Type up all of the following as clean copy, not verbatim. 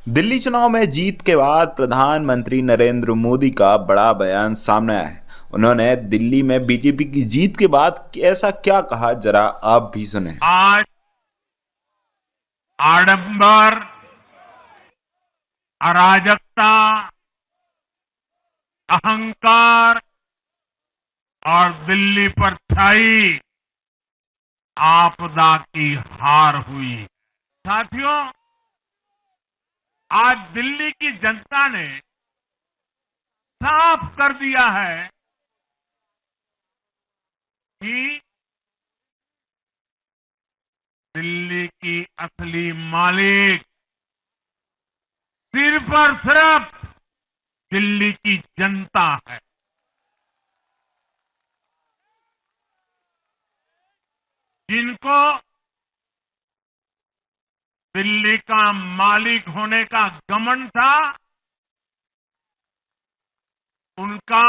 दिल्ली चुनाव में जीत के बाद प्रधानमंत्री नरेंद्र मोदी का बड़ा बयान सामने आया है। उन्होंने दिल्ली में बीजेपी की जीत के बाद ऐसा क्या कहा, जरा आप भी सुने। आज आडंबर, अराजकता, अहंकार और दिल्ली पर छाई आपदा की हार हुई। साथियों, आज दिल्ली की जनता ने साफ कर दिया है कि दिल्ली की असली मालिक सिर्फ और सिर्फ दिल्ली की जनता है। जिनको दिल्ली का मालिक होने का घमंड था, उनका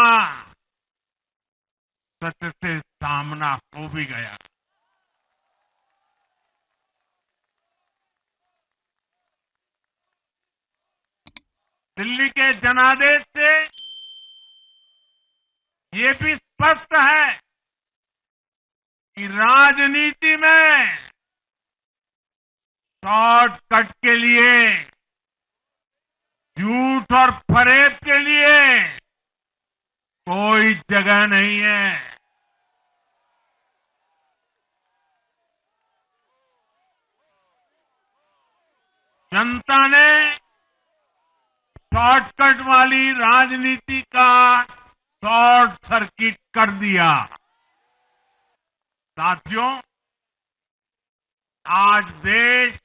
सच से सामना हो भी गया। दिल्ली के जनादेश से ये भी स्पष्ट है कि राजनीति में शॉर्टकट के लिए, झूठ और फरेब के लिए कोई जगह नहीं है। जनता ने शॉर्टकट वाली राजनीति का शॉर्ट सर्किट कर दिया। साथियों, आज देश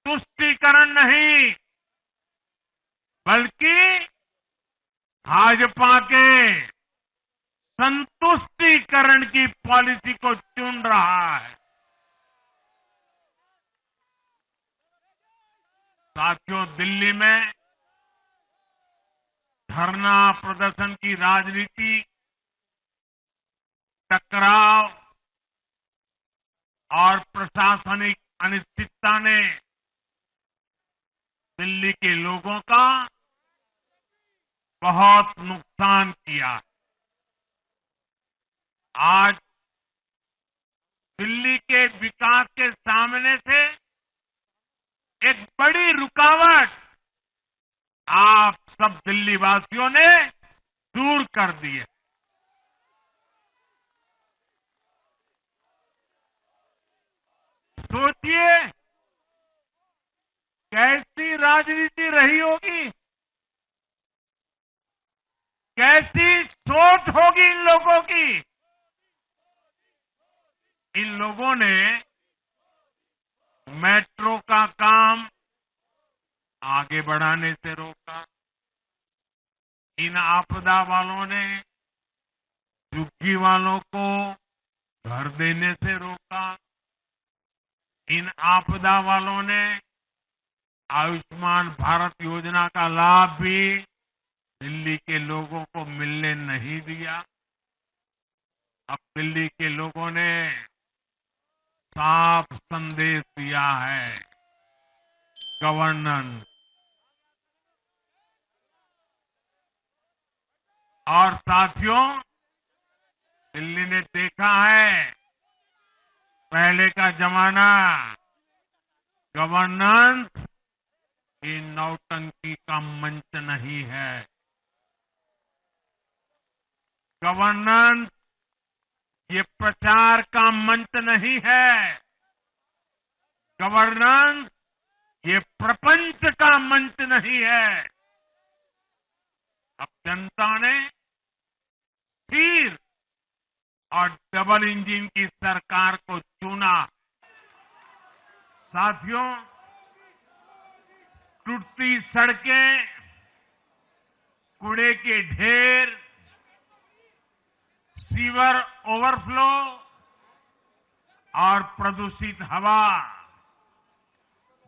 तुष्टीकरण नहीं, बल्कि भाजपा के संतुष्टीकरण की पॉलिसी को चुन रहा है। साथियों, दिल्ली में धरना प्रदर्शन की राजनीति, टकराव और प्रशासनिक अनिश्चितता ने दिल्ली के लोगों का बहुत नुकसान किया। आज दिल्ली के विकास के सामने से एक बड़ी रुकावट आप सब दिल्ली वासियों ने दूर कर दी है। सोचिए, कैसी राजनीति रही होगी, कैसी सोच होगी इन लोगों की। इन लोगों ने मेट्रो का काम आगे बढ़ाने से रोका। इन आपदा वालों ने झुग्गी वालों को घर देने से रोका। इन आपदा वालों ने आयुष्मान भारत योजना का लाभ भी दिल्ली के लोगों को मिलने नहीं दिया। अब दिल्ली के लोगों ने साफ संदेश दिया है, गवर्नेंस। और साथियों, दिल्ली ने देखा है, पहले का जमाना गवर्नेंस ये नौटंकी का मंच नहीं है। गवर्नेंस ये प्रचार का मंच नहीं है। गवर्नेंस ये प्रपंच का मंच नहीं है। अब जनता ने स्थिर और डबल इंजन की सरकार को चुना। साथियों, टूटती सड़कें, कूड़े के ढेर, सीवर ओवरफ्लो और प्रदूषित हवा,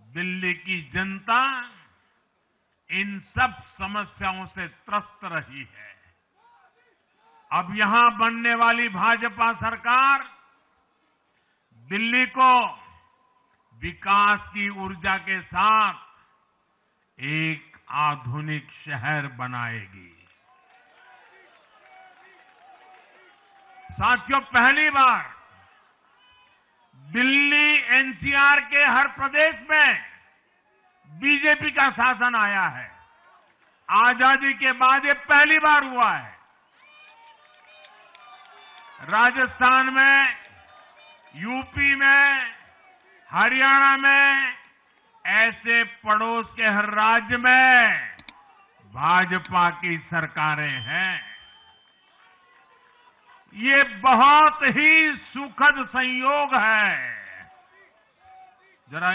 दिल्ली की जनता इन सब समस्याओं से त्रस्त रही है। अब यहां बनने वाली भाजपा सरकार दिल्ली को विकास की ऊर्जा के साथ एक आधुनिक शहर बनाएगी। साथियों, पहली बार दिल्ली एनसीआर के हर प्रदेश में बीजेपी का शासन आया है। आजादी के बाद ये पहली बार हुआ है। राजस्थान में, यूपी में, हरियाणा में, ऐसे पड़ोस के हर राज्य में भाजपा की सरकारें हैं। ये बहुत ही सुखद संयोग है। जरा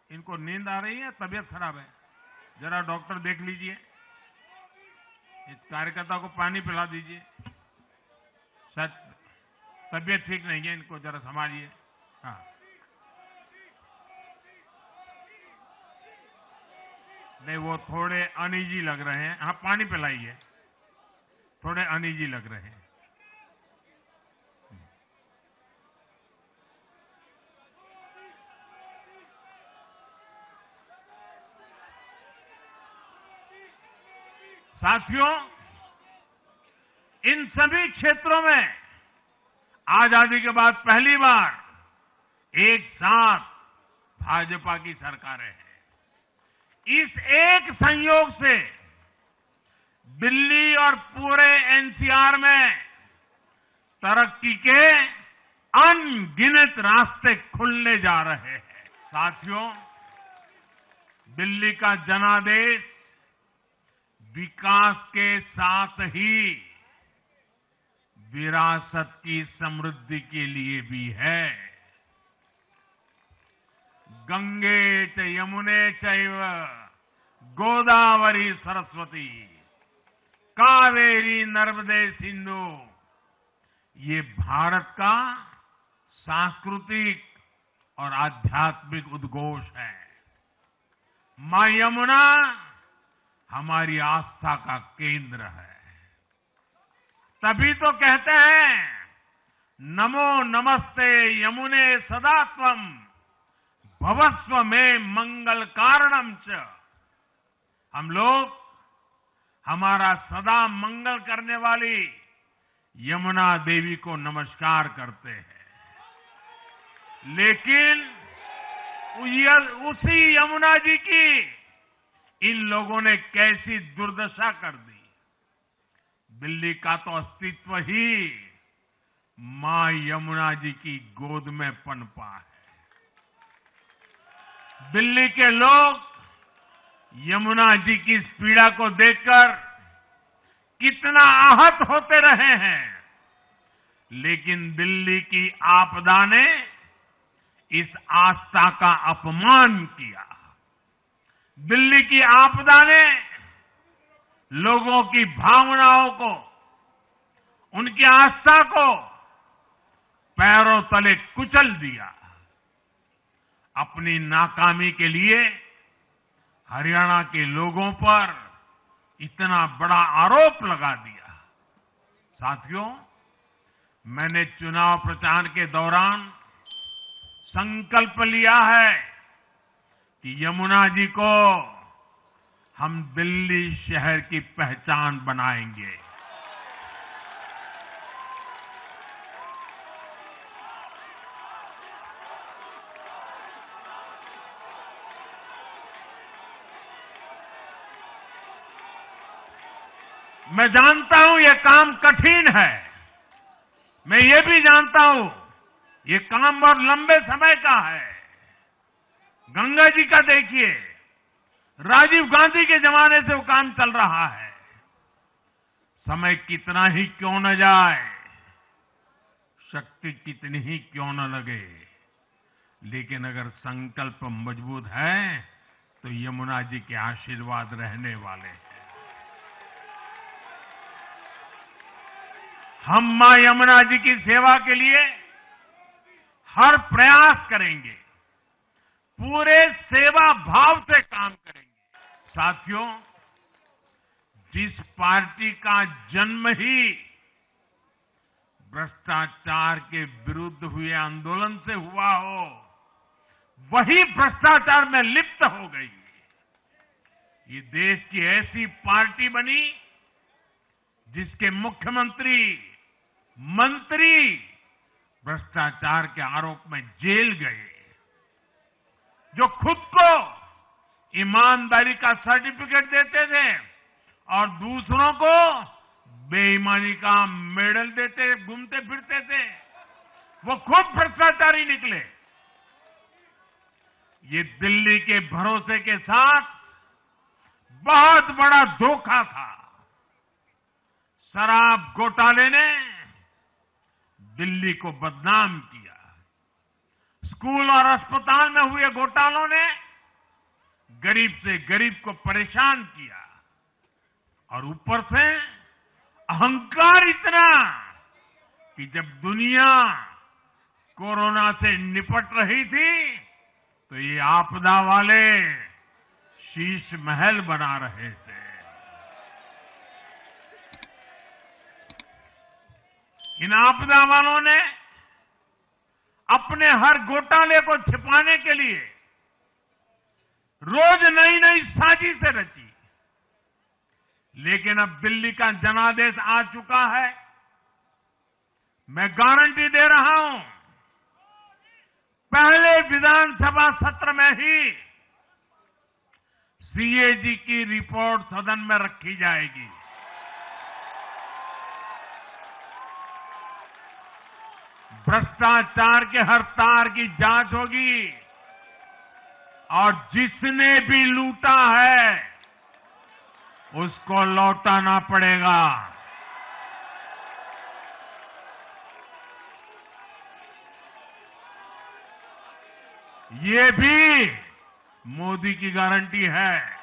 इनको नींद आ रही है, तबीयत खराब है, जरा डॉक्टर देख लीजिए। इस कार्यकर्ता को पानी पिला दीजिए, शायद तबीयत ठीक नहीं है, इनको जरा संभालिए। हाँ, नहीं, वो थोड़े अनईजी लग रहे हैं। हाँ, पानी पिलाइए, थोड़े अनईजी लग रहे हैं। साथियों, इन सभी क्षेत्रों में आजादी के बाद पहली बार एक साथ भाजपा की सरकारें हैं। इस एक संयोग से दिल्ली और पूरे एनसीआर में तरक्की के अनगिनत रास्ते खुलने जा रहे हैं। साथियों, दिल्ली का जनादेश विकास के साथ ही विरासत की समृद्धि के लिए भी है। गंगे च यमुने चैव गोदावरी सरस्वती कावेरी नर्मदे सिंधु, ये भारत का सांस्कृतिक और आध्यात्मिक उद्घोष है। मां यमुना हमारी आस्था का केंद्र है। तभी तो कहते हैं, नमो नमस्ते यमुने सदा त्वम भवस्व में मंगल कारणम च। हम लोग हमारा सदा मंगल करने वाली यमुना देवी को नमस्कार करते हैं। लेकिन उसी यमुना जी की इन लोगों ने कैसी दुर्दशा कर दी। दिल्ली का तो अस्तित्व ही मां यमुना जी की गोद में पनपा है। दिल्ली के लोग यमुना जी की इस पीड़ा को देखकर कितना आहत होते रहे हैं, लेकिन दिल्ली की आपदा ने इस आस्था का अपमान किया। दिल्ली की आपदा ने लोगों की भावनाओं को, उनकी आस्था को पैरों तले कुचल दिया। अपनी नाकामी के लिए हरियाणा के लोगों पर इतना बड़ा आरोप लगा दिया। साथियों, मैंने चुनाव प्रचार के दौरान संकल्प लिया है कि यमुना जी को हम दिल्ली शहर की पहचान बनाएंगे। मैं जानता हूं ये काम कठिन है। मैं ये भी जानता हूं ये काम बहुत लंबे समय का है। गंगा जी का देखिए, राजीव गांधी के जमाने से वो काम चल रहा है। समय कितना ही क्यों न जाए, शक्ति कितनी ही क्यों न लगे, लेकिन अगर संकल्प मजबूत है तो यमुना जी के आशीर्वाद रहने वाले हैं। हम मां यमुना जी की सेवा के लिए हर प्रयास करेंगे, पूरे सेवा भाव से काम करेंगे। साथियों, जिस पार्टी का जन्म ही भ्रष्टाचार के विरुद्ध हुए आंदोलन से हुआ हो, वही भ्रष्टाचार में लिप्त हो गई। ये देश की ऐसी पार्टी बनी जिसके मुख्यमंत्री, मंत्री भ्रष्टाचार के आरोप में जेल गए, जो खुद को ईमानदारी का सर्टिफिकेट देते थे और दूसरों को बेईमानी का मेडल देते घूमते फिरते थे, वो खुद भ्रष्टाचारी निकले। ये दिल्ली के भरोसे के साथ बहुत बड़ा धोखा था। शराब घोटाले ने दिल्ली को बदनाम किया। स्कूल और अस्पताल में हुए घोटालों ने गरीब से गरीब को परेशान किया और ऊपर से अहंकार इतना कि जब दुनिया कोरोना से निपट रही थी तो ये आपदा वाले शीश महल बना रहे थे। इन आपदा वालों ने अपने हर घोटाले को छिपाने के लिए रोज नई नई साजिशें रची। लेकिन अब दिल्ली का जनादेश आ चुका है। मैं गारंटी दे रहा हूं, पहले विधानसभा सत्र में ही सीएजी की रिपोर्ट सदन में रखी जाएगी। भ्रष्टाचार के हर तार की जांच होगी और जिसने भी लूटा है उसको लौटाना पड़ेगा। ये भी मोदी की गारंटी है।